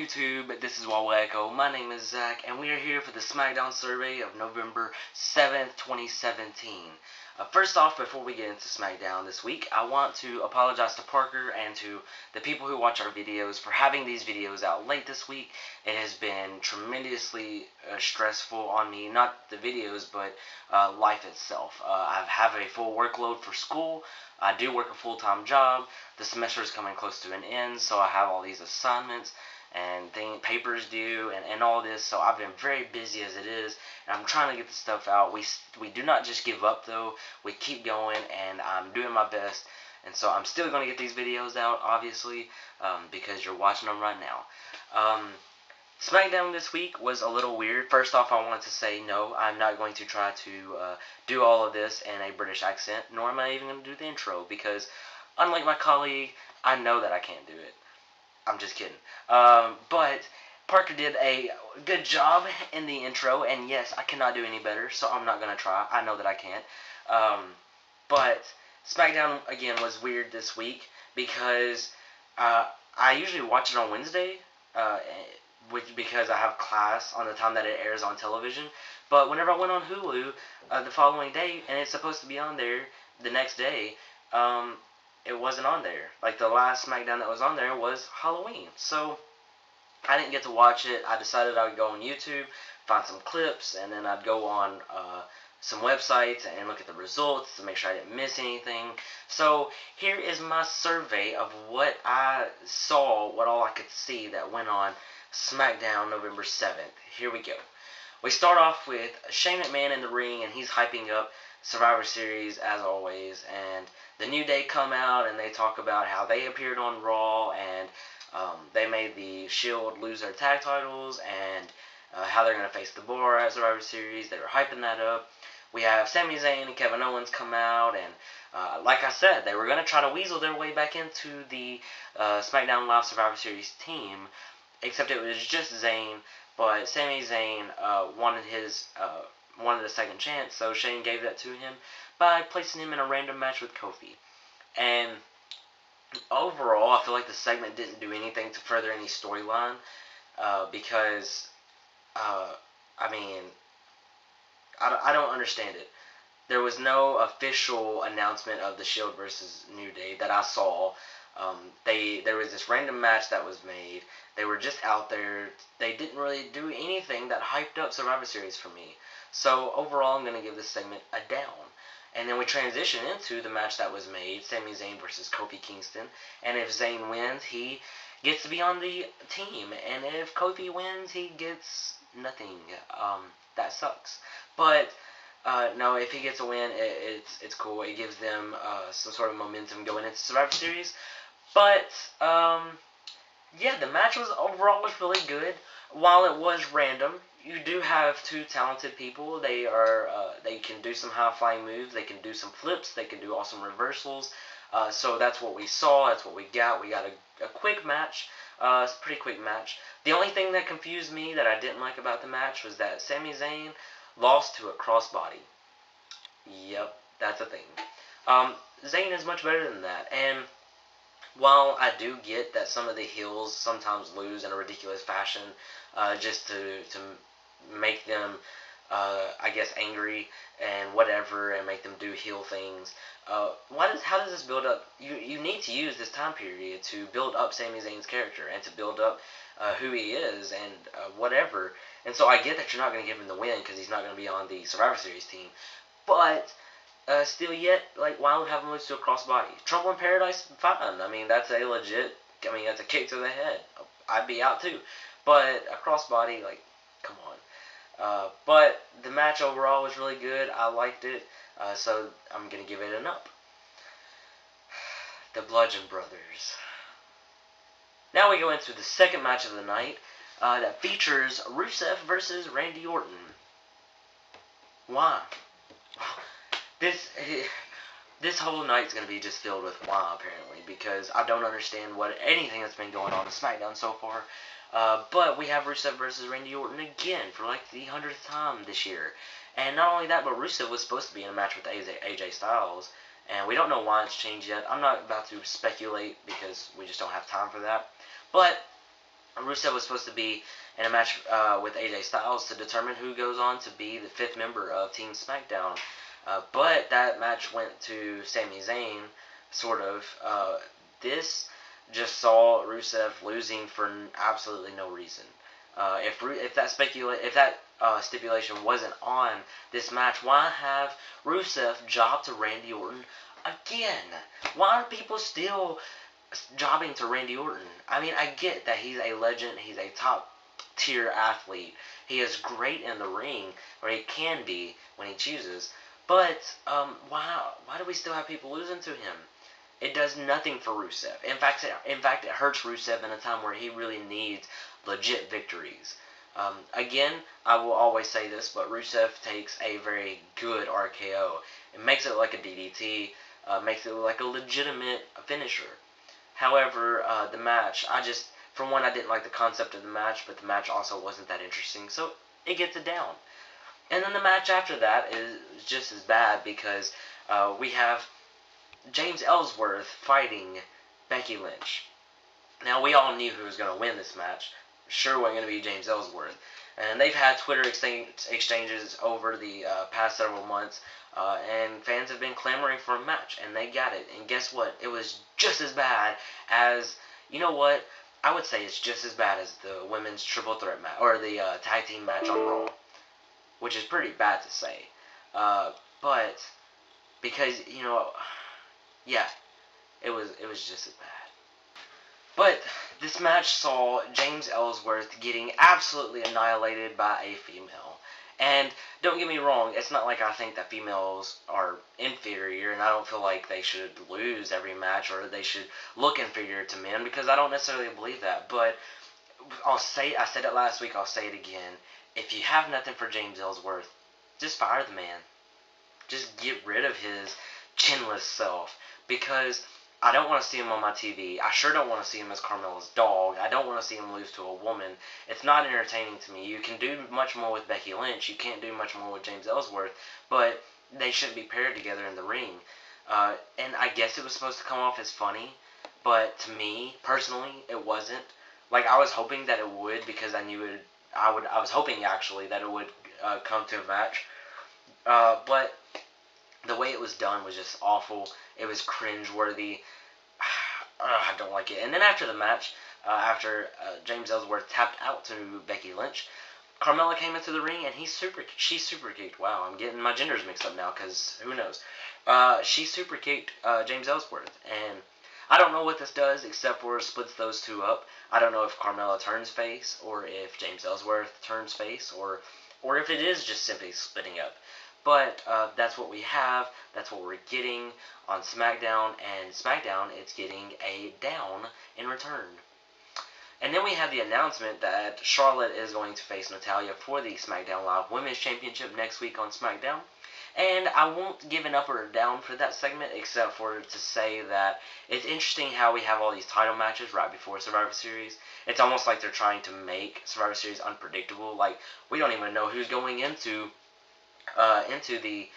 YouTube? This is Waweko. My name is Zach, and we are here for the Smackdown Survey of November 7th, 2017. First off, before we get into Smackdown this week, I want to apologize to Parker and to the people who watch our videos for having these videos out late this week. It has been tremendously stressful on me, not the videos, but life itself. I have a full workload for school. I do work a full-time job. The semester is coming close to an end, so I have all these assignments and papers due and all this, so I've been very busy as it is, and I'm trying to get the stuff out. We do not just give up, though. We keep going, and I'm doing my best, and so I'm still going to get these videos out, obviously, because you're watching them right now. SmackDown this week was a little weird. First off, I wanted to say no, I'm not going to try to do all of this in a British accent, nor am I even going to do the intro, because unlike my colleague, I know that I can't do it. I'm just kidding. But Parker did a good job in the intro, and yes, I cannot do any better, so I'm not going to try. I know that I can't. But SmackDown, again, was weird this week because I usually watch it on Wednesday, because I have class on the time that it airs on television. But whenever I went on Hulu the following day, and it's supposed to be on there the next day, it wasn't on there. Like, the last SmackDown that was on there was Halloween. So I didn't get to watch it. I decided I would go on YouTube, find some clips, and then I'd go on some websites and look at the results to make sure I didn't miss anything. So here is my survey of what I saw, what all I could see that went on SmackDown November 7th. Here we go. We start off with Shane McMahon in the ring, and he's hyping up Survivor Series as always, and the New Day come out and they talk about how they appeared on Raw, and they made the Shield lose their tag titles, and how they're going to face the Bar at Survivor Series. They were hyping that up. We have Sami Zayn and Kevin Owens come out, and like I said, they were going to try to weasel their way back into the SmackDown Live Survivor Series team, except it was just Zayn, but Sami Zayn wanted a second chance, so Shane gave that to him by placing him in a random match with Kofi. And overall, I feel like the segment didn't do anything to further any storyline, because, I mean, I don't understand it. There was no official announcement of the Shield versus New Day that I saw. There was this random match that was made. They were just out there. They didn't really do anything that hyped up Survivor Series for me. So overall, I'm going to give this segment a down. And then we transition into the match that was made, Sami Zayn versus Kofi Kingston. And if Zayn wins, he gets to be on the team. And if Kofi wins, he gets nothing. That sucks. But no, if he gets a win, it's cool. It gives them some sort of momentum going into Survivor Series. But yeah, the match overall was really good. While it was random, you do have two talented people. They can do some high flying moves. They can do some flips. They can do awesome reversals. So that's what we saw. That's what we got. We got a quick match. It's a pretty quick match. The only thing that confused me that I didn't like about the match was that Sami Zayn lost to a crossbody. Yep, that's a thing. Zayn is much better than that. And while I do get that some of the heels sometimes lose in a ridiculous fashion, just to make them, I guess, angry and whatever, and make them do heel things. How does this build up? You need to use this time period to build up Sami Zayn's character and to build up who he is and whatever. And so I get that you're not going to give him the win because he's not going to be on the Survivor Series team, but still yet, like, why would have him lose to a crossbody? Trouble in Paradise, fine. I mean, that's a kick to the head. I'd be out too. But a crossbody, like, come on. But the match overall was really good. I liked it. So I'm going to give it an up. The Bludgeon Brothers. Now we go into the second match of the night that features Rusev versus Randy Orton. Why? This whole night's going to be just filled with why, apparently, because I don't understand anything that's been going on in SmackDown so far. But we have Rusev versus Randy Orton again for like the 100th time this year. And not only that, but Rusev was supposed to be in a match with AJ Styles, and we don't know why it's changed yet. I'm not about to speculate because we just don't have time for that. But Rusev was supposed to be in a match with AJ Styles to determine who goes on to be the 5th member of Team SmackDown. But that match went to Sami Zayn, sort of. This just saw Rusev losing for absolutely no reason. If that stipulation wasn't on this match, why have Rusev job to Randy Orton again? Why are people still jobbing to Randy Orton? I mean, I get that he's a legend, he's a top tier athlete, he is great in the ring, or he can be when he chooses. But why do we still have people losing to him? It does nothing for Rusev. In fact, it hurts Rusev in a time where he really needs legit victories. Again, I will always say this, but Rusev takes a very good RKO. It makes it like a DDT, makes it like a legitimate finisher. However, the match, for one, I didn't like the concept of the match, but the match also wasn't that interesting, so it gets it down. And then the match after that is just as bad because we have James Ellsworth fighting Becky Lynch. Now, we all knew who was going to win this match. Sure wasn't going to be James Ellsworth. And they've had Twitter exchanges over the past several months, and fans have been clamoring for a match, and they got it. And guess what? It was just as bad as, you know what? I would say it's just as bad as the women's triple threat match, or the tag team match on Raw, which is pretty bad to say. But, because, yeah, it was just as bad. But this match saw James Ellsworth getting absolutely annihilated by a female. And don't get me wrong, it's not like I think that females are inferior, and I don't feel like they should lose every match or they should look inferior to men, because I don't necessarily believe that. But I said it last week, I'll say it again. If you have nothing for James Ellsworth, just fire the man. Just get rid of his chinless self, because I don't want to see him on my TV. I sure don't want to see him as Carmella's dog. I don't want to see him lose to a woman. It's not entertaining to me. You can do much more with Becky Lynch. You can't do much more with James Ellsworth, but they shouldn't be paired together in the ring. And I guess it was supposed to come off as funny, but to me, personally, it wasn't. Like, I was hoping that it would, because I knew it. I was hoping, actually, that it would come to a match. But the way it was done was just awful. It was cringe-worthy. I don't like it. And then after the match, after James Ellsworth tapped out to Becky Lynch, Carmella came into the ring, and she super kicked. Wow, I'm getting my genders mixed up now, because who knows? She super kicked James Ellsworth, and I don't know what this does except for it splits those two up. I don't know if Carmella turns face, or if James Ellsworth turns face, or if it is just simply splitting up. But that's what we have. That's what we're getting on SmackDown. And SmackDown, it's getting a down in return. And then we have the announcement that Charlotte is going to face Natalya for the SmackDown Live Women's Championship next week on SmackDown. And I won't give an up or a down for that segment, except for to say that it's interesting how we have all these title matches right before Survivor Series. It's almost like they're trying to make Survivor Series unpredictable. Like, we don't even know who's going into the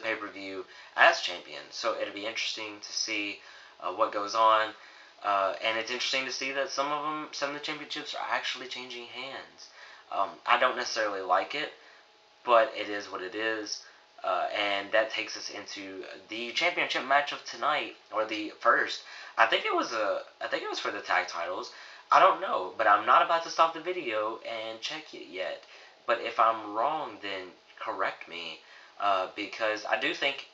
pay-per-view as champion. So it'll be interesting to see what goes on. And it's interesting to see that some of the championships are actually changing hands. I don't necessarily like it, but it is what it is. And that takes us into the championship match of tonight, or the first. I think it was for the tag titles. I don't know, but I'm not about to stop the video and check it yet. But if I'm wrong, then correct me, because I do think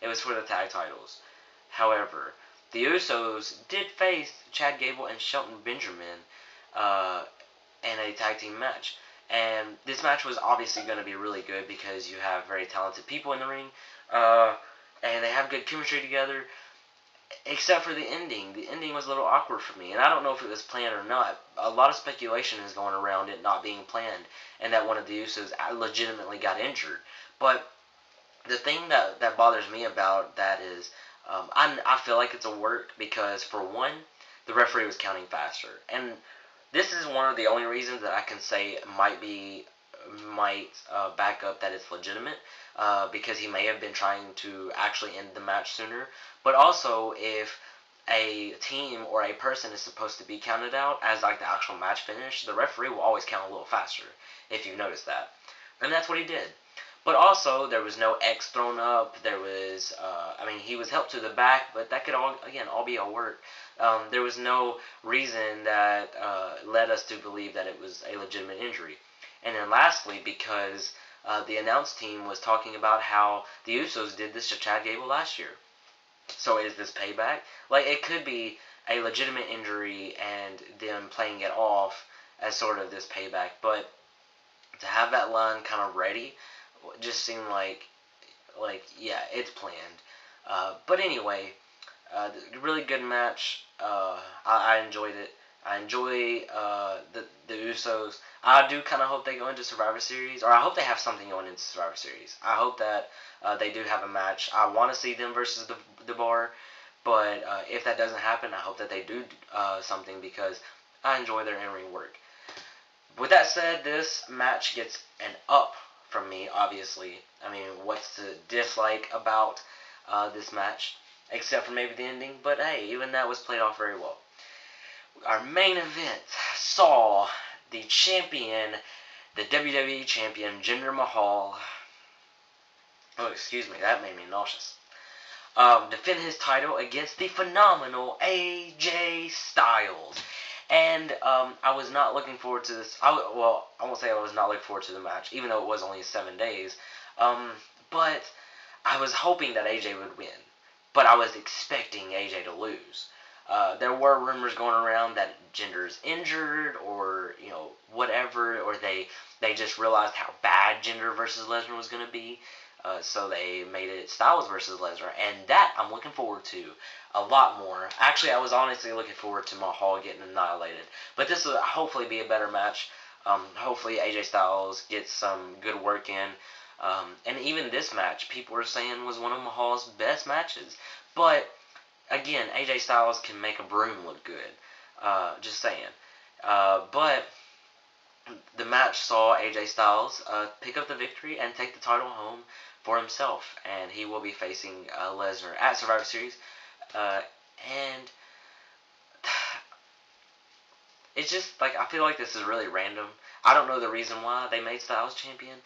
it was for the tag titles. However, the Usos did face Chad Gable and Shelton Benjamin in a tag team match. And this match was obviously going to be really good because you have very talented people in the ring, and they have good chemistry together, except for the ending. The ending was a little awkward for me, and I don't know if it was planned or not. A lot of speculation is going around it not being planned, and that one of the Usos legitimately got injured. But the thing that bothers me about that is I feel like it's a work because, for one, the referee was counting faster. And this is one of the only reasons that I can say might back up that it's legitimate, because he may have been trying to actually end the match sooner. But also, if a team or a person is supposed to be counted out as like the actual match finish, the referee will always count a little faster, if you've noticed that. And that's what he did. But also, there was no X thrown up. There was, he was helped to the back, but that could all be a work. There was no reason that led us to believe that it was a legitimate injury. And then lastly, because the announce team was talking about how the Usos did this to Chad Gable last year. So is this payback? Like, it could be a legitimate injury and them playing it off as sort of this payback. But to have that line kind of ready just seemed like yeah, it's planned. But anyway, really good match. I enjoyed it. I enjoy the Usos. I do kind of hope they go into Survivor Series, or I hope they have something going into Survivor Series. I hope that they do have a match. I want to see them versus the Bar, but if that doesn't happen, I hope that they do something because I enjoy their in-ring work. With that said, this match gets an up from me, obviously. I mean, what's to dislike about this match? Except for maybe the ending, but hey, even that was played off very well. Our main event saw the champion, the WWE champion, Jinder Mahal. Oh, excuse me, that made me nauseous. Defend his title against the phenomenal AJ Styles. And I was not looking forward to this. I won't say I was not looking forward to the match, even though it was only 7 days. But I was hoping that AJ would win. But I was expecting AJ to lose. There were rumors going around that Jinder's injured, or whatever, or they just realized how bad Jinder versus Lesnar was going to be. So they made it Styles versus Lesnar, and that I'm looking forward to a lot more. Actually, I was honestly looking forward to Mahal getting annihilated, but this will hopefully be a better match. Hopefully AJ Styles gets some good work in, and even this match, people were saying was one of Mahal's best matches. But again, AJ Styles can make a broom look good. Just saying. But the match saw AJ Styles pick up the victory and take the title home for himself, and he will be facing Lesnar at Survivor Series. And it's just like, I feel like this is really random. I don't know the reason why they made Styles champion.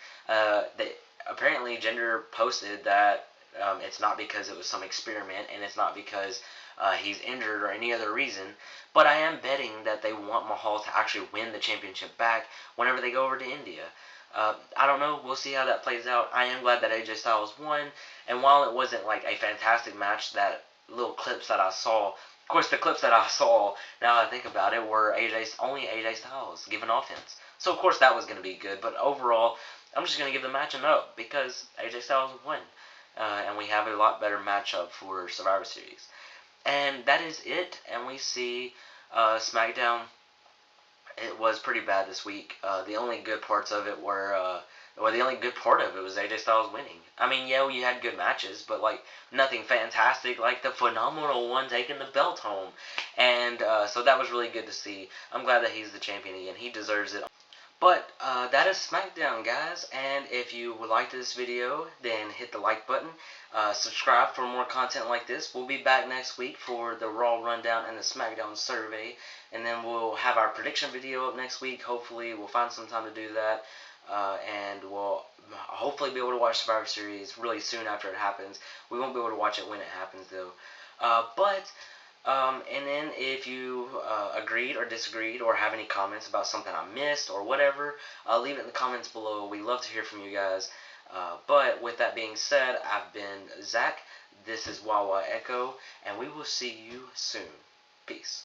Apparently Jinder posted that it's not because it was some experiment, and it's not because he's injured or any other reason. But I am betting that they want Mahal to actually win the championship back whenever they go over to India. I don't know. We'll see how that plays out. I am glad that AJ Styles won. And while it wasn't like a fantastic match, that little clips that I saw, of course, the clips that I saw, now that I think about it, were only AJ Styles giving offense. So, of course, that was going to be good. But overall, I'm just going to give the match an up because AJ Styles won. And we have a lot better matchup for Survivor Series. And that is it. And we see Smackdown. It was pretty bad this week. The only good parts of it were, the only good part of it was AJ Styles winning. I mean, yeah, you had good matches, but like nothing fantastic like the phenomenal one taking the belt home. And so that was really good to see. I'm glad that he's the champion again. He deserves it. But that is SmackDown, guys. And if you would like this video, then hit the like button. Subscribe for more content like this. We'll be back next week for the Raw Rundown and the Smackdown Survey. And then we'll have our prediction video up next week. Hopefully, we'll find some time to do that. And we'll hopefully be able to watch Survivor Series really soon after it happens. We won't be able to watch it when it happens, though. And then if you agreed or disagreed or have any comments about something I missed or whatever, leave it in the comments below. We love to hear from you guys. But with that being said, I've been Zach. This is Wawa Echo, and we will see you soon. Peace.